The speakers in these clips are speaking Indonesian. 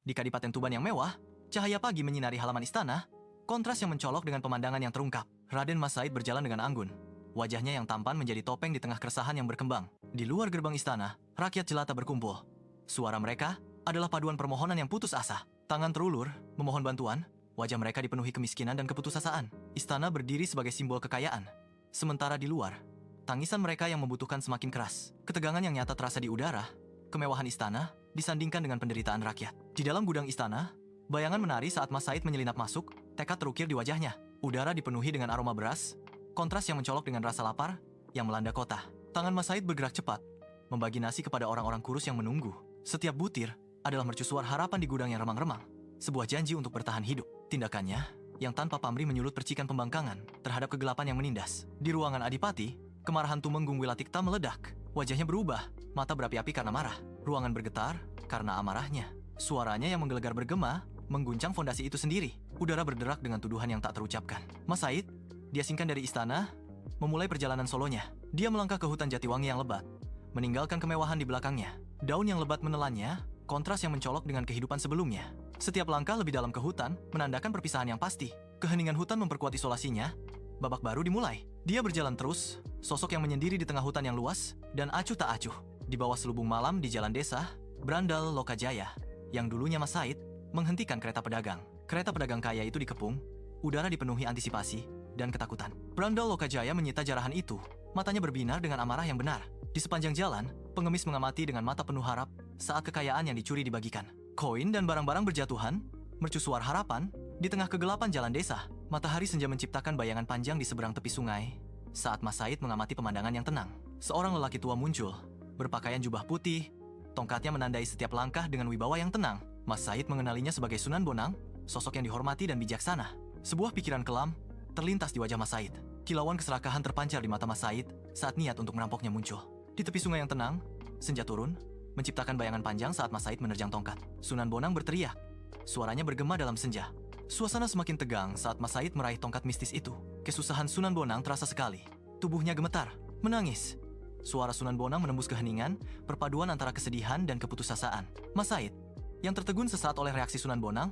Di Kadipaten Tuban yang mewah, cahaya pagi menyinari halaman istana, kontras yang mencolok dengan pemandangan yang terungkap. Raden Mas Said berjalan dengan anggun. Wajahnya yang tampan menjadi topeng di tengah keresahan yang berkembang. Di luar gerbang istana, rakyat jelata berkumpul. Suara mereka adalah paduan permohonan yang putus asa. Tangan terulur, memohon bantuan, wajah mereka dipenuhi kemiskinan dan keputusasaan. Istana berdiri sebagai simbol kekayaan. Sementara di luar, tangisan mereka yang membutuhkan semakin keras. Ketegangan yang nyata terasa di udara, kemewahan istana disandingkan dengan penderitaan rakyat. Di dalam gudang istana, bayangan menari saat Mas Said menyelinap masuk, tekad terukir di wajahnya. Udara dipenuhi dengan aroma beras, kontras yang mencolok dengan rasa lapar yang melanda kota. Tangan Mas Said bergerak cepat, membagi nasi kepada orang-orang kurus yang menunggu. Setiap butir adalah mercusuar harapan di gudang yang remang-remang. Sebuah janji untuk bertahan hidup. Tindakannya yang tanpa pamrih menyulut percikan pembangkangan terhadap kegelapan yang menindas. Di ruangan Adipati, kemarahan Tumenggung Wilatikta meledak. Wajahnya berubah, mata berapi-api karena marah. Ruangan bergetar karena amarahnya. Suaranya yang menggelegar bergema mengguncang fondasi itu sendiri. Udara berderak dengan tuduhan yang tak terucapkan. Mas Said diasingkan dari istana, memulai perjalanan solonya. Dia melangkah ke hutan Jatiwangi yang lebat, meninggalkan kemewahan di belakangnya. Daun yang lebat menelannya, kontras yang mencolok dengan kehidupan sebelumnya. Setiap langkah lebih dalam ke hutan menandakan perpisahan yang pasti. Keheningan hutan memperkuat isolasinya. Babak baru dimulai. Dia berjalan terus, sosok yang menyendiri di tengah hutan yang luas, dan acuh tak acuh. Di bawah selubung malam di jalan desa, berandal Lokajaya, yang dulunya Mas Said, menghentikan kereta pedagang. Kereta pedagang kaya itu dikepung, udara dipenuhi antisipasi dan ketakutan. Berandal Lokajaya menyita jarahan itu, matanya berbinar dengan amarah yang benar. Di sepanjang jalan, pengemis mengamati dengan mata penuh harap saat kekayaan yang dicuri dibagikan. Koin dan barang-barang berjatuhan, mercusuar harapan, di tengah kegelapan jalan desa. Matahari senja menciptakan bayangan panjang di seberang tepi sungai. Saat Mas Said mengamati pemandangan yang tenang, seorang lelaki tua muncul, berpakaian jubah putih, tongkatnya menandai setiap langkah dengan wibawa yang tenang. Mas Said mengenalinya sebagai Sunan Bonang, sosok yang dihormati dan bijaksana. Sebuah pikiran kelam terlintas di wajah Mas Said. Kilauan keserakahan terpancar di mata Mas Said saat niat untuk merampoknya muncul. Di tepi sungai yang tenang, senja turun, menciptakan bayangan panjang saat Mas Said menerjang tongkat. Sunan Bonang berteriak. Suaranya bergema dalam senja. Suasana semakin tegang saat Mas Said meraih tongkat mistis itu. Kesusahan Sunan Bonang terasa sekali. Tubuhnya gemetar, menangis. Suara Sunan Bonang menembus keheningan, perpaduan antara kesedihan dan keputusasaan. Mas Said, yang tertegun sesaat oleh reaksi Sunan Bonang,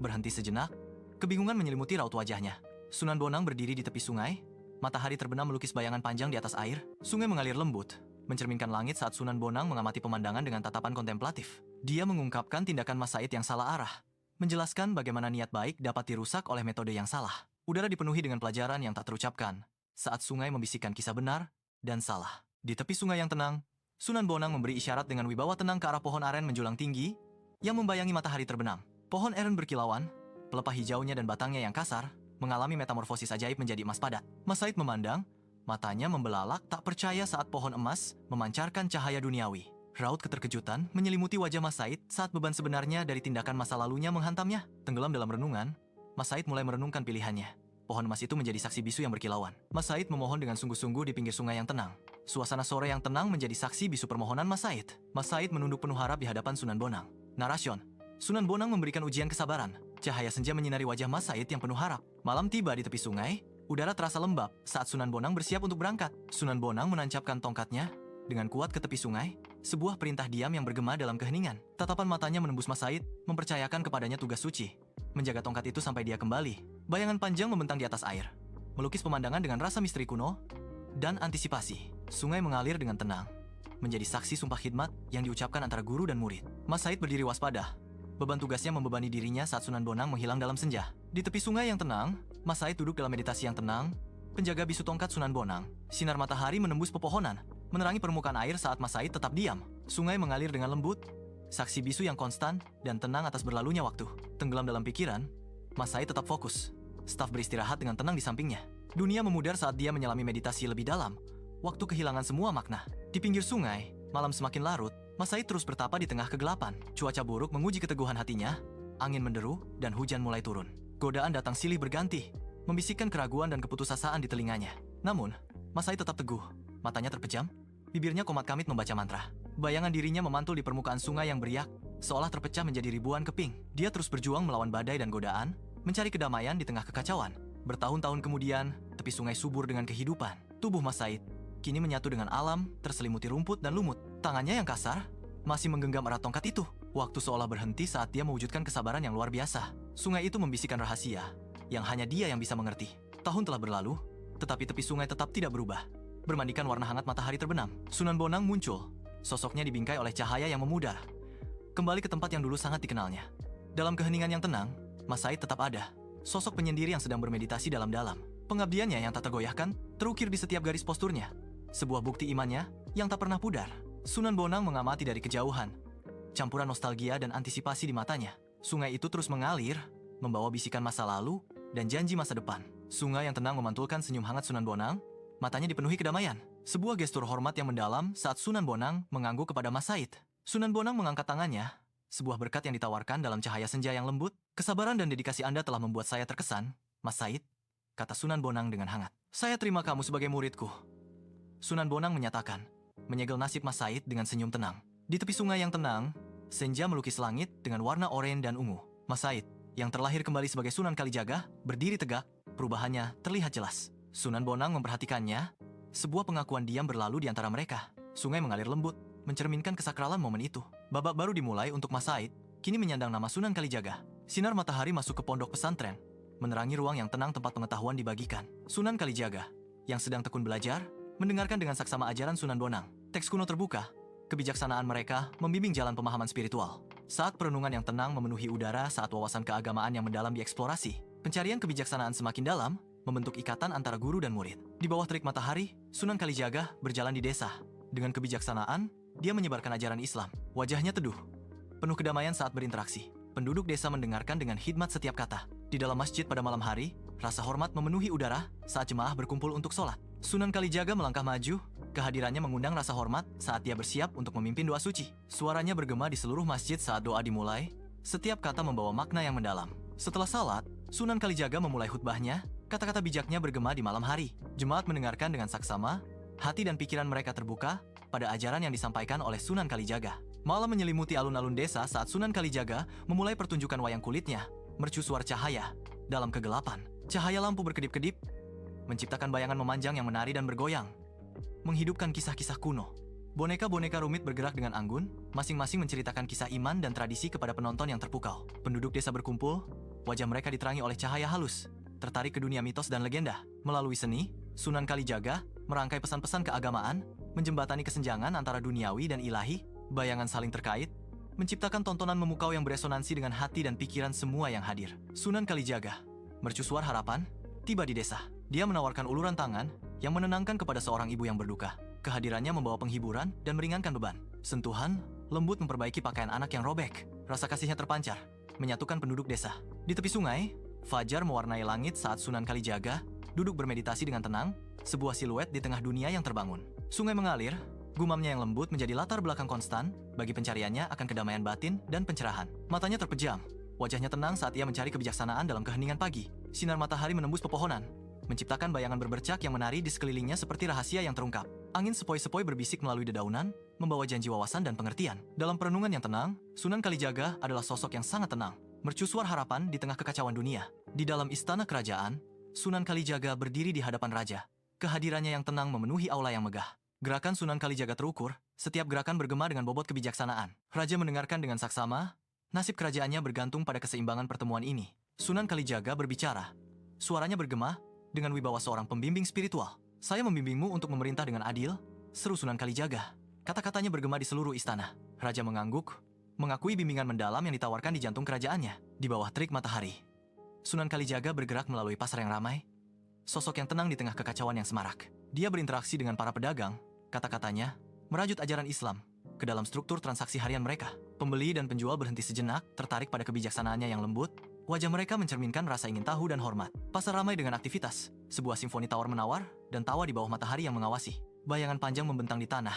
berhenti sejenak, kebingungan menyelimuti raut wajahnya. Sunan Bonang berdiri di tepi sungai, matahari terbenam melukis bayangan panjang di atas air, sungai mengalir lembut, mencerminkan langit saat Sunan Bonang mengamati pemandangan dengan tatapan kontemplatif. Dia mengungkapkan tindakan Mas Said yang salah arah, menjelaskan bagaimana niat baik dapat dirusak oleh metode yang salah. Udara dipenuhi dengan pelajaran yang tak terucapkan, saat sungai membisikkan kisah benar dan salah. Di tepi sungai yang tenang, Sunan Bonang memberi isyarat dengan wibawa tenang ke arah pohon aren menjulang tinggi, yang membayangi matahari terbenam. Pohon aren berkilauan, pelepah hijaunya dan batangnya yang kasar, mengalami metamorfosis ajaib menjadi emas padat. Mas Said memandang, matanya membelalak tak percaya saat pohon emas memancarkan cahaya duniawi. Raut keterkejutan menyelimuti wajah Mas Said saat beban sebenarnya dari tindakan masa lalunya menghantamnya. Tenggelam dalam renungan, Mas Said mulai merenungkan pilihannya. Pohon emas itu menjadi saksi bisu yang berkilauan. Mas Said memohon dengan sungguh-sungguh di pinggir sungai yang tenang. Suasana sore yang tenang menjadi saksi bisu permohonan Mas Said. Mas Said menunduk penuh harap di hadapan Sunan Bonang. Narasion. Sunan Bonang memberikan ujian kesabaran. Cahaya senja menyinari wajah Mas Said yang penuh harap. Malam tiba di tepi sungai, udara terasa lembab saat Sunan Bonang bersiap untuk berangkat. Sunan Bonang menancapkan tongkatnya dengan kuat ke tepi sungai, sebuah perintah diam yang bergema dalam keheningan. Tatapan matanya menembus Mas Said, mempercayakan kepadanya tugas suci, menjaga tongkat itu sampai dia kembali. Bayangan panjang membentang di atas air, melukis pemandangan dengan rasa misteri kuno dan antisipasi. Sungai mengalir dengan tenang, menjadi saksi sumpah khidmat yang diucapkan antara guru dan murid. Mas Said berdiri waspada. Beban tugasnya membebani dirinya saat Sunan Bonang menghilang dalam senja. Di tepi sungai yang tenang, Mas Said duduk dalam meditasi yang tenang, penjaga bisu tongkat Sunan Bonang. Sinar matahari menembus pepohonan, menerangi permukaan air saat Mas Said tetap diam. Sungai mengalir dengan lembut, saksi bisu yang konstan dan tenang atas berlalunya waktu. Tenggelam dalam pikiran, Mas Said tetap fokus. Staf beristirahat dengan tenang di sampingnya. Dunia memudar saat dia menyelami meditasi lebih dalam. Waktu kehilangan semua makna. Di pinggir sungai, malam semakin larut, Mas Said terus bertapa di tengah kegelapan. Cuaca buruk menguji keteguhan hatinya, angin menderu dan hujan mulai turun. Godaan datang silih berganti, membisikkan keraguan dan keputusasaan di telinganya. Namun, Mas Said tetap teguh. Matanya terpejam, bibirnya komat kamit membaca mantra. Bayangan dirinya memantul di permukaan sungai yang beriak, seolah terpecah menjadi ribuan keping. Dia terus berjuang melawan badai dan godaan, mencari kedamaian di tengah kekacauan. Bertahun-tahun kemudian, tepi sungai subur dengan kehidupan. Tubuh Mas Said kini menyatu dengan alam, terselimuti rumput dan lumut. Tangannya yang kasar masih menggenggam erat tongkat itu. Waktu seolah berhenti saat dia mewujudkan kesabaran yang luar biasa. Sungai itu membisikkan rahasia yang hanya dia yang bisa mengerti. Tahun telah berlalu, tetapi tepi sungai tetap tidak berubah. Bermandikan warna hangat matahari terbenam, Sunan Bonang muncul. Sosoknya dibingkai oleh cahaya yang memudar. Kembali ke tempat yang dulu sangat dikenalnya. Dalam keheningan yang tenang, Mas Said tetap ada. Sosok penyendiri yang sedang bermeditasi dalam-dalam. Pengabdiannya yang tak tergoyahkan, terukir di setiap garis posturnya. Sebuah bukti imannya yang tak pernah pudar. Sunan Bonang mengamati dari kejauhan. Campuran nostalgia dan antisipasi di matanya. Sungai itu terus mengalir, membawa bisikan masa lalu dan janji masa depan. Sungai yang tenang memantulkan senyum hangat Sunan Bonang, matanya dipenuhi kedamaian. Sebuah gestur hormat yang mendalam saat Sunan Bonang mengangguk kepada Mas Said. Sunan Bonang mengangkat tangannya, sebuah berkat yang ditawarkan dalam cahaya senja yang lembut. Kesabaran dan dedikasi Anda telah membuat saya terkesan, Mas Said, kata Sunan Bonang dengan hangat. Saya terima kamu sebagai muridku. Sunan Bonang menyatakan, menyegel nasib Mas Said dengan senyum tenang. Di tepi sungai yang tenang, senja melukis langit dengan warna oranye dan ungu. Mas Said, yang terlahir kembali sebagai Sunan Kalijaga, berdiri tegak, perubahannya terlihat jelas. Sunan Bonang memperhatikannya, sebuah pengakuan diam berlalu di antara mereka. Sungai mengalir lembut, mencerminkan kesakralan momen itu. Babak baru dimulai untuk Mas Said, kini menyandang nama Sunan Kalijaga. Sinar matahari masuk ke pondok pesantren, menerangi ruang yang tenang tempat pengetahuan dibagikan. Sunan Kalijaga, yang sedang tekun belajar, mendengarkan dengan saksama ajaran Sunan Bonang. Teks kuno terbuka, kebijaksanaan mereka membimbing jalan pemahaman spiritual. Saat perenungan yang tenang memenuhi udara saat wawasan keagamaan yang mendalam dieksplorasi, pencarian kebijaksanaan semakin dalam, membentuk ikatan antara guru dan murid. Di bawah terik matahari, Sunan Kalijaga berjalan di desa. Dengan kebijaksanaan, dia menyebarkan ajaran Islam. Wajahnya teduh, penuh kedamaian saat berinteraksi. Penduduk desa mendengarkan dengan hikmat setiap kata. Di dalam masjid pada malam hari, rasa hormat memenuhi udara saat jemaah berkumpul untuk sholat. Sunan Kalijaga melangkah maju, kehadirannya mengundang rasa hormat saat dia bersiap untuk memimpin doa suci. Suaranya bergema di seluruh masjid saat doa dimulai, setiap kata membawa makna yang mendalam. Setelah salat, Sunan Kalijaga memulai khutbahnya, kata-kata bijaknya bergema di malam hari. Jemaat mendengarkan dengan saksama, hati dan pikiran mereka terbuka pada ajaran yang disampaikan oleh Sunan Kalijaga. Malam menyelimuti alun-alun desa saat Sunan Kalijaga memulai pertunjukan wayang kulitnya, mercusuar cahaya. Dalam kegelapan, cahaya lampu berkedip-kedip, menciptakan bayangan memanjang yang menari dan bergoyang, menghidupkan kisah-kisah kuno. Boneka-boneka rumit bergerak dengan anggun, masing-masing menceritakan kisah iman dan tradisi kepada penonton yang terpukau. Penduduk desa berkumpul, wajah mereka diterangi oleh cahaya halus, tertarik ke dunia mitos dan legenda. Melalui seni, Sunan Kalijaga merangkai pesan-pesan keagamaan, menjembatani kesenjangan antara duniawi dan ilahi, bayangan saling terkait, menciptakan tontonan memukau yang beresonansi dengan hati dan pikiran semua yang hadir. Sunan Kalijaga, mercusuar harapan, tiba di desa. Dia menawarkan uluran tangan yang menenangkan kepada seorang ibu yang berduka. Kehadirannya membawa penghiburan dan meringankan beban. Sentuhan lembut memperbaiki pakaian anak yang robek. Rasa kasihnya terpancar, menyatukan penduduk desa. Di tepi sungai, fajar mewarnai langit saat Sunan Kalijaga duduk bermeditasi dengan tenang, sebuah siluet di tengah dunia yang terbangun. Sungai mengalir, gumamnya yang lembut menjadi latar belakang konstan bagi pencariannya akan kedamaian batin dan pencerahan. Matanya terpejam, wajahnya tenang saat ia mencari kebijaksanaan dalam keheningan pagi. Sinar matahari menembus pepohonan, menciptakan bayangan berbercak yang menari di sekelilingnya seperti rahasia yang terungkap. Angin sepoi-sepoi berbisik melalui dedaunan, membawa janji wawasan dan pengertian. Dalam perenungan yang tenang, Sunan Kalijaga adalah sosok yang sangat tenang, mercusuar harapan di tengah kekacauan dunia. Di dalam istana kerajaan, Sunan Kalijaga berdiri di hadapan raja. Kehadirannya yang tenang memenuhi aula yang megah. Gerakan Sunan Kalijaga terukur, setiap gerakan bergema dengan bobot kebijaksanaan. Raja mendengarkan dengan saksama, nasib kerajaannya bergantung pada keseimbangan pertemuan ini. Sunan Kalijaga berbicara. Suaranya bergema dengan wibawa seorang pembimbing spiritual. Saya membimbingmu untuk memerintah dengan adil, seru Sunan Kalijaga. Kata-katanya bergema di seluruh istana. Raja mengangguk, mengakui bimbingan mendalam yang ditawarkan di jantung kerajaannya. Di bawah terik matahari, Sunan Kalijaga bergerak melalui pasar yang ramai, sosok yang tenang di tengah kekacauan yang semarak. Dia berinteraksi dengan para pedagang, kata-katanya merajut ajaran Islam ke dalam struktur transaksi harian mereka. Pembeli dan penjual berhenti sejenak, tertarik pada kebijaksanaannya yang lembut. Wajah mereka mencerminkan rasa ingin tahu dan hormat. Pasar ramai dengan aktivitas, sebuah simfoni tawar-menawar, dan tawa di bawah matahari yang mengawasi. Bayangan panjang membentang di tanah,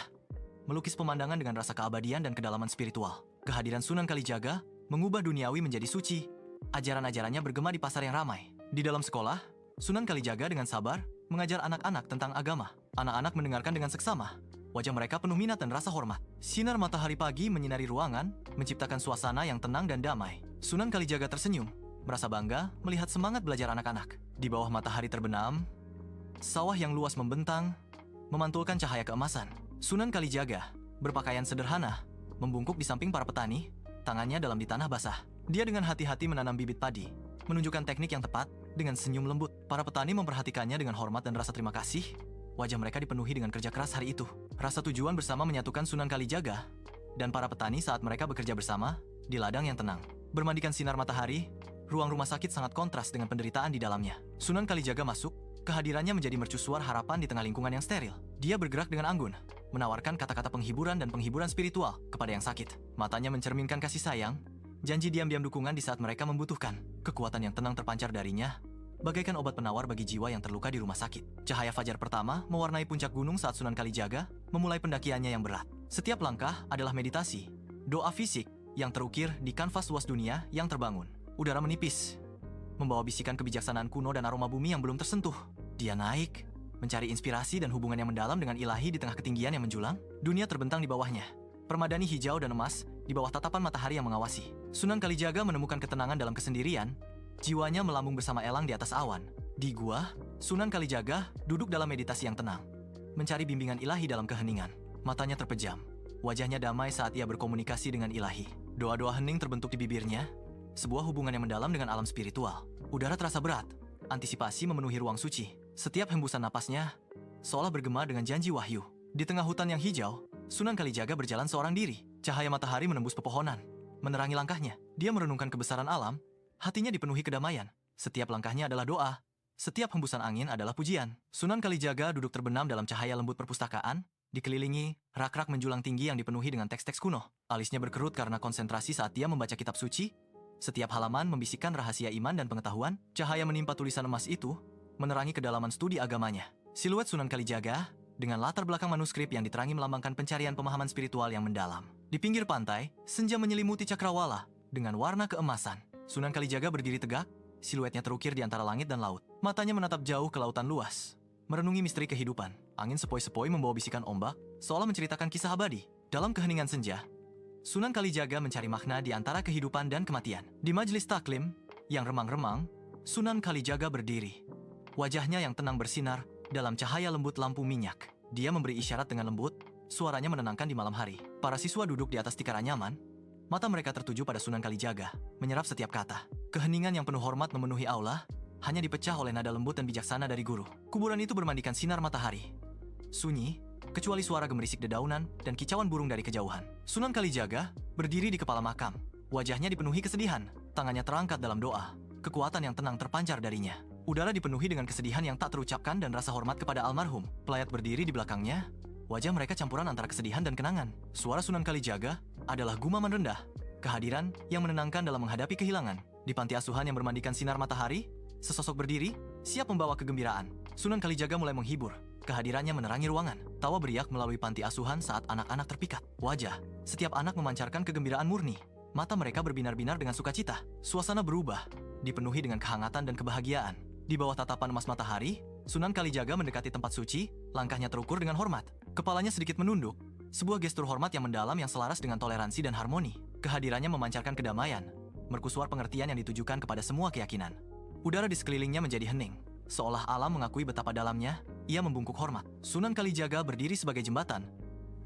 melukis pemandangan dengan rasa keabadian dan kedalaman spiritual. Kehadiran Sunan Kalijaga mengubah duniawi menjadi suci. Ajaran-ajarannya bergema di pasar yang ramai. Di dalam sekolah, Sunan Kalijaga dengan sabar mengajar anak-anak tentang agama. Anak-anak mendengarkan dengan seksama. Wajah mereka penuh minat dan rasa hormat. Sinar matahari pagi menyinari ruangan, menciptakan suasana yang tenang dan damai. Sunan Kalijaga tersenyum, merasa bangga melihat semangat belajar anak-anak. Di bawah matahari terbenam, sawah yang luas membentang, memantulkan cahaya keemasan. Sunan Kalijaga berpakaian sederhana, membungkuk di samping para petani, tangannya dalam di tanah basah. Dia dengan hati-hati menanam bibit padi, menunjukkan teknik yang tepat dengan senyum lembut. Para petani memperhatikannya dengan hormat dan rasa terima kasih. Wajah mereka dipenuhi dengan kerja keras hari itu. Rasa tujuan bersama menyatukan Sunan Kalijaga dan para petani saat mereka bekerja bersama di ladang yang tenang. Bermandikan sinar matahari, ruang rumah sakit sangat kontras dengan penderitaan di dalamnya. Sunan Kalijaga masuk, kehadirannya menjadi mercusuar harapan di tengah lingkungan yang steril. Dia bergerak dengan anggun, menawarkan kata-kata penghiburan dan penghiburan spiritual kepada yang sakit. Matanya mencerminkan kasih sayang, janji diam-diam dukungan di saat mereka membutuhkan. Kekuatan yang tenang terpancar darinya, bagaikan obat penawar bagi jiwa yang terluka di rumah sakit. Cahaya fajar pertama mewarnai puncak gunung saat Sunan Kalijaga memulai pendakiannya yang berat. Setiap langkah adalah meditasi, doa fisik yang terukir di kanvas luas dunia yang terbangun. Udara menipis, membawa bisikan kebijaksanaan kuno dan aroma bumi yang belum tersentuh. Dia naik, mencari inspirasi dan hubungan yang mendalam dengan ilahi di tengah ketinggian yang menjulang. Dunia terbentang di bawahnya, permadani hijau dan emas di bawah tatapan matahari yang mengawasi. Sunan Kalijaga menemukan ketenangan dalam kesendirian. Jiwanya melambung bersama elang di atas awan. Di gua, Sunan Kalijaga duduk dalam meditasi yang tenang, mencari bimbingan ilahi dalam keheningan. Matanya terpejam, wajahnya damai saat ia berkomunikasi dengan ilahi. Doa-doa hening terbentuk di bibirnya, sebuah hubungan yang mendalam dengan alam spiritual. Udara terasa berat, antisipasi memenuhi ruang suci. Setiap hembusan napasnya seolah bergema dengan janji wahyu. Di tengah hutan yang hijau, Sunan Kalijaga berjalan seorang diri. Cahaya matahari menembus pepohonan, menerangi langkahnya. Dia merenungkan kebesaran alam. Hatinya dipenuhi kedamaian. Setiap langkahnya adalah doa. Setiap hembusan angin adalah pujian. Sunan Kalijaga duduk terbenam dalam cahaya lembut perpustakaan, dikelilingi rak-rak menjulang tinggi yang dipenuhi dengan teks-teks kuno. Alisnya berkerut karena konsentrasi saat dia membaca kitab suci. Setiap halaman membisikkan rahasia iman dan pengetahuan. Cahaya menimpa tulisan emas itu, menerangi kedalaman studi agamanya. Siluet Sunan Kalijaga, dengan latar belakang manuskrip yang diterangi melambangkan pencarian pemahaman spiritual yang mendalam. Di pinggir pantai, senja menyelimuti cakrawala dengan warna keemasan. Sunan Kalijaga berdiri tegak, siluetnya terukir di antara langit dan laut. Matanya menatap jauh ke lautan luas, merenungi misteri kehidupan. Angin sepoi-sepoi membawa bisikan ombak, seolah menceritakan kisah abadi. Dalam keheningan senja, Sunan Kalijaga mencari makna di antara kehidupan dan kematian. Di majelis taklim yang remang-remang, Sunan Kalijaga berdiri. Wajahnya yang tenang bersinar dalam cahaya lembut lampu minyak. Dia memberi isyarat dengan lembut, suaranya menenangkan di malam hari. Para siswa duduk di atas tikar nyaman, mata mereka tertuju pada Sunan Kalijaga, menyerap setiap kata. Keheningan yang penuh hormat memenuhi aula, hanya dipecah oleh nada lembut dan bijaksana dari guru. Kuburan itu bermandikan sinar matahari. Sunyi, kecuali suara gemerisik dedaunan dan kicauan burung dari kejauhan. Sunan Kalijaga berdiri di kepala makam. Wajahnya dipenuhi kesedihan, tangannya terangkat dalam doa. Kekuatan yang tenang terpancar darinya. Udara dipenuhi dengan kesedihan yang tak terucapkan dan rasa hormat kepada almarhum. Pelayat berdiri di belakangnya, wajah mereka campuran antara kesedihan dan kenangan. Suara Sunan Kalijaga adalah gumaman rendah, kehadiran yang menenangkan dalam menghadapi kehilangan. Di panti asuhan yang bermandikan sinar matahari, sesosok berdiri, siap membawa kegembiraan. Sunan Kalijaga mulai menghibur, kehadirannya menerangi ruangan. Tawa beriak melalui panti asuhan saat anak-anak terpikat. Wajah, setiap anak memancarkan kegembiraan murni. Mata mereka berbinar-binar dengan sukacita. Suasana berubah, dipenuhi dengan kehangatan dan kebahagiaan. Di bawah tatapan emas matahari, Sunan Kalijaga mendekati tempat suci, langkahnya terukur dengan hormat. Kepalanya sedikit menunduk, sebuah gestur hormat yang mendalam yang selaras dengan toleransi dan harmoni. Kehadirannya memancarkan kedamaian, mercusuar pengertian yang ditujukan kepada semua keyakinan. Udara di sekelilingnya menjadi hening, seolah alam mengakui betapa dalamnya ia membungkuk hormat. Sunan Kalijaga berdiri sebagai jembatan,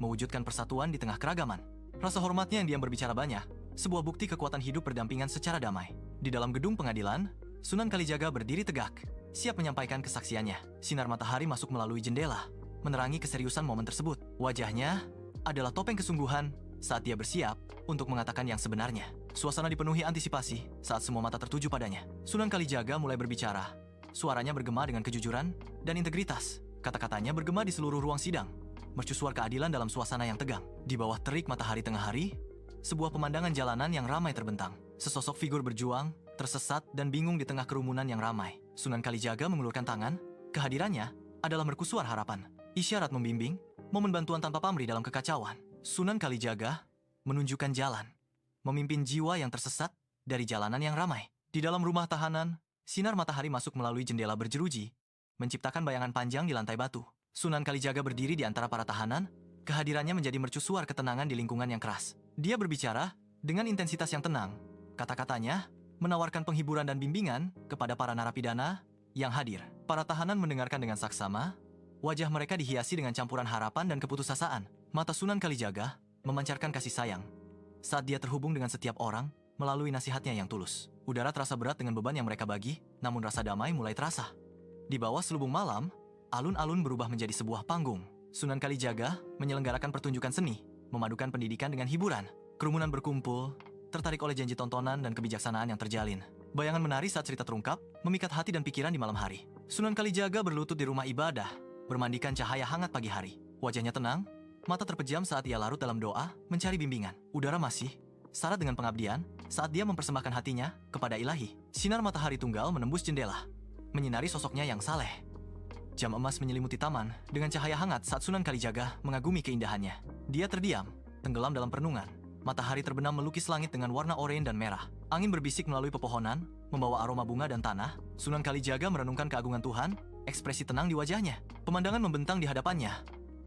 mewujudkan persatuan di tengah keragaman. Rasa hormatnya yang diam berbicara banyak, sebuah bukti kekuatan hidup berdampingan secara damai. Di dalam gedung pengadilan, Sunan Kalijaga berdiri tegak, siap menyampaikan kesaksiannya. Sinar matahari masuk melalui jendela, menerangi keseriusan momen tersebut. Wajahnya adalah topeng kesungguhan saat dia bersiap untuk mengatakan yang sebenarnya. Suasana dipenuhi antisipasi saat semua mata tertuju padanya. Sunan Kalijaga mulai berbicara. Suaranya bergema dengan kejujuran dan integritas. Kata-katanya bergema di seluruh ruang sidang, mercusuar keadilan dalam suasana yang tegang. Di bawah terik matahari tengah hari, sebuah pemandangan jalanan yang ramai terbentang. Sesosok figur berjuang, tersesat dan bingung di tengah kerumunan yang ramai. Sunan Kalijaga mengulurkan tangan. Kehadirannya adalah mercusuar harapan, isyarat membimbing, momen bantuan tanpa pamrih dalam kekacauan. Sunan Kalijaga menunjukkan jalan, memimpin jiwa yang tersesat dari jalanan yang ramai. Di dalam rumah tahanan, sinar matahari masuk melalui jendela berjeruji, menciptakan bayangan panjang di lantai batu. Sunan Kalijaga berdiri di antara para tahanan, kehadirannya menjadi mercusuar ketenangan di lingkungan yang keras. Dia berbicara dengan intensitas yang tenang. Kata-katanya menawarkan penghiburan dan bimbingan kepada para narapidana yang hadir. Para tahanan mendengarkan dengan saksama, wajah mereka dihiasi dengan campuran harapan dan keputusasaan. Mata Sunan Kalijaga memancarkan kasih sayang, saat dia terhubung dengan setiap orang melalui nasihatnya yang tulus. Udara terasa berat dengan beban yang mereka bagi, namun rasa damai mulai terasa. Di bawah selubung malam, alun-alun berubah menjadi sebuah panggung. Sunan Kalijaga menyelenggarakan pertunjukan seni, memadukan pendidikan dengan hiburan. Kerumunan berkumpul, tertarik oleh janji tontonan dan kebijaksanaan yang terjalin. Bayangan menari saat cerita terungkap, memikat hati dan pikiran di malam hari. Sunan Kalijaga berlutut di rumah ibadah, bermandikan cahaya hangat pagi hari. Wajahnya tenang, mata terpejam saat ia larut dalam doa, mencari bimbingan. Udara masih syarat dengan pengabdian saat dia mempersembahkan hatinya kepada Ilahi. Sinar matahari tunggal menembus jendela, menyinari sosoknya yang saleh. Jam emas menyelimuti taman dengan cahaya hangat saat Sunan Kalijaga mengagumi keindahannya. Dia terdiam, tenggelam dalam perenungan. Matahari terbenam melukis langit dengan warna oranye dan merah. Angin berbisik melalui pepohonan, membawa aroma bunga dan tanah. Sunan Kalijaga merenungkan keagungan Tuhan, ekspresi tenang di wajahnya. Pemandangan membentang di hadapannya.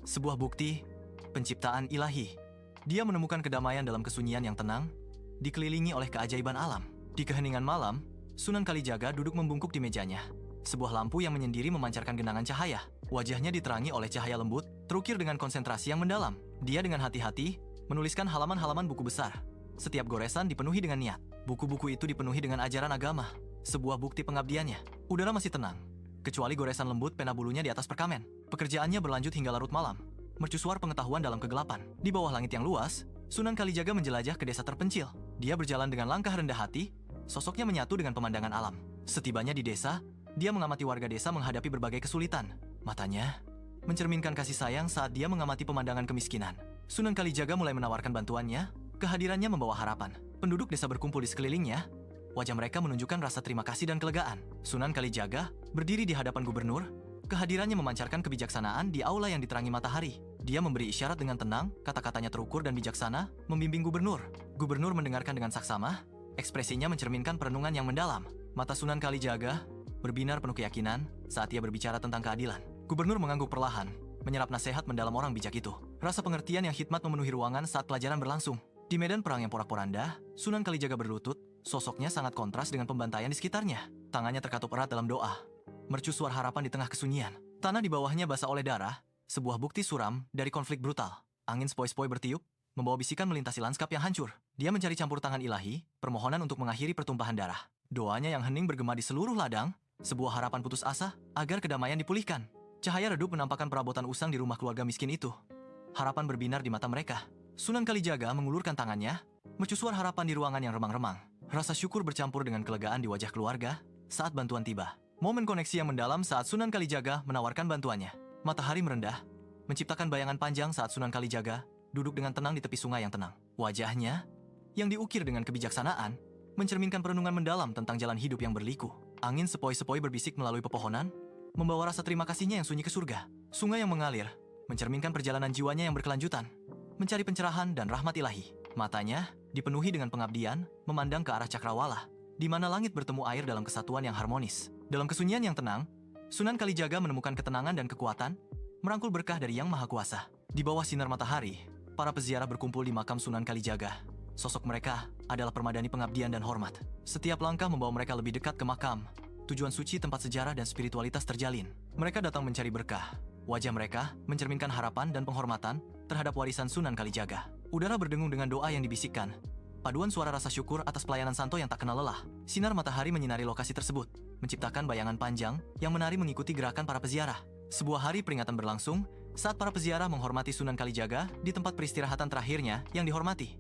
Sebuah bukti penciptaan ilahi. Dia menemukan kedamaian dalam kesunyian yang tenang, dikelilingi oleh keajaiban alam. Di keheningan malam, Sunan Kalijaga duduk membungkuk di mejanya. Sebuah lampu yang menyendiri memancarkan genangan cahaya. Wajahnya diterangi oleh cahaya lembut, terukir dengan konsentrasi yang mendalam. Dia dengan hati-hati menuliskan halaman-halaman buku besar. Setiap goresan dipenuhi dengan niat. Buku-buku itu dipenuhi dengan ajaran agama, sebuah bukti pengabdiannya. Udara masih tenang, kecuali goresan lembut pena bulunya di atas perkamen. Pekerjaannya berlanjut hingga larut malam, mercusuar pengetahuan dalam kegelapan. Di bawah langit yang luas, Sunan Kalijaga menjelajah ke desa terpencil. Dia berjalan dengan langkah rendah hati, sosoknya menyatu dengan pemandangan alam. Setibanya di desa, dia mengamati warga desa menghadapi berbagai kesulitan. Matanya mencerminkan kasih sayang saat dia mengamati pemandangan kemiskinan. Sunan Kalijaga mulai menawarkan bantuannya, kehadirannya membawa harapan. Penduduk desa berkumpul di sekelilingnya, wajah mereka menunjukkan rasa terima kasih dan kelegaan. Sunan Kalijaga berdiri di hadapan gubernur, kehadirannya memancarkan kebijaksanaan di aula yang diterangi matahari. Dia memberi isyarat dengan tenang, kata-katanya terukur dan bijaksana, membimbing gubernur. Gubernur mendengarkan dengan saksama, ekspresinya mencerminkan perenungan yang mendalam. Mata Sunan Kalijaga berbinar penuh keyakinan saat ia berbicara tentang keadilan. Gubernur mengangguk perlahan, menyerap nasihat mendalam orang bijak itu. Rasa pengertian yang hikmat memenuhi ruangan saat pelajaran berlangsung. Di medan perang yang porak-poranda, Sunan Kalijaga berlutut, sosoknya sangat kontras dengan pembantaian di sekitarnya. Tangannya terkatup erat dalam doa, mercusuar harapan di tengah kesunyian. Tanah di bawahnya basah oleh darah, sebuah bukti suram dari konflik brutal. Angin sepoi-sepoi bertiup, membawa bisikan melintasi lanskap yang hancur. Dia mencari campur tangan ilahi, permohonan untuk mengakhiri pertumpahan darah. Doanya yang hening bergema di seluruh ladang, sebuah harapan putus asa agar kedamaian dipulihkan. Cahaya redup menampakkan perabotan usang di rumah keluarga miskin itu. Harapan berbinar di mata mereka. Sunan Kalijaga mengulurkan tangannya, mercusuar harapan di ruangan yang remang-remang. Rasa syukur bercampur dengan kelegaan di wajah keluarga saat bantuan tiba. Momen koneksi yang mendalam saat Sunan Kalijaga menawarkan bantuannya. Matahari merendah, menciptakan bayangan panjang saat Sunan Kalijaga duduk dengan tenang di tepi sungai yang tenang. Wajahnya, yang diukir dengan kebijaksanaan, mencerminkan perenungan mendalam tentang jalan hidup yang berliku. Angin sepoi-sepoi berbisik melalui pepohonan, membawa rasa terima kasihnya yang sunyi ke surga. Sungai yang mengalir, mencerminkan perjalanan jiwanya yang berkelanjutan, mencari pencerahan dan rahmat ilahi. Matanya dipenuhi dengan pengabdian, memandang ke arah cakrawala, di mana langit bertemu air dalam kesatuan yang harmonis. Dalam kesunyian yang tenang, Sunan Kalijaga menemukan ketenangan dan kekuatan, merangkul berkah dari Yang Maha Kuasa. Di bawah sinar matahari, para peziarah berkumpul di makam Sunan Kalijaga. Sosok mereka adalah permadani pengabdian dan hormat. Setiap langkah membawa mereka lebih dekat ke makam, tujuan suci tempat sejarah dan spiritualitas terjalin. Mereka datang mencari berkah. Wajah mereka mencerminkan harapan dan penghormatan terhadap warisan Sunan Kalijaga. Udara berdengung dengan doa yang dibisikkan. Paduan suara rasa syukur atas pelayanan santo yang tak kenal lelah. Sinar matahari menyinari lokasi tersebut, menciptakan bayangan panjang yang menari mengikuti gerakan para peziarah. Sebuah hari peringatan berlangsung saat para peziarah menghormati Sunan Kalijaga di tempat peristirahatan terakhirnya yang dihormati.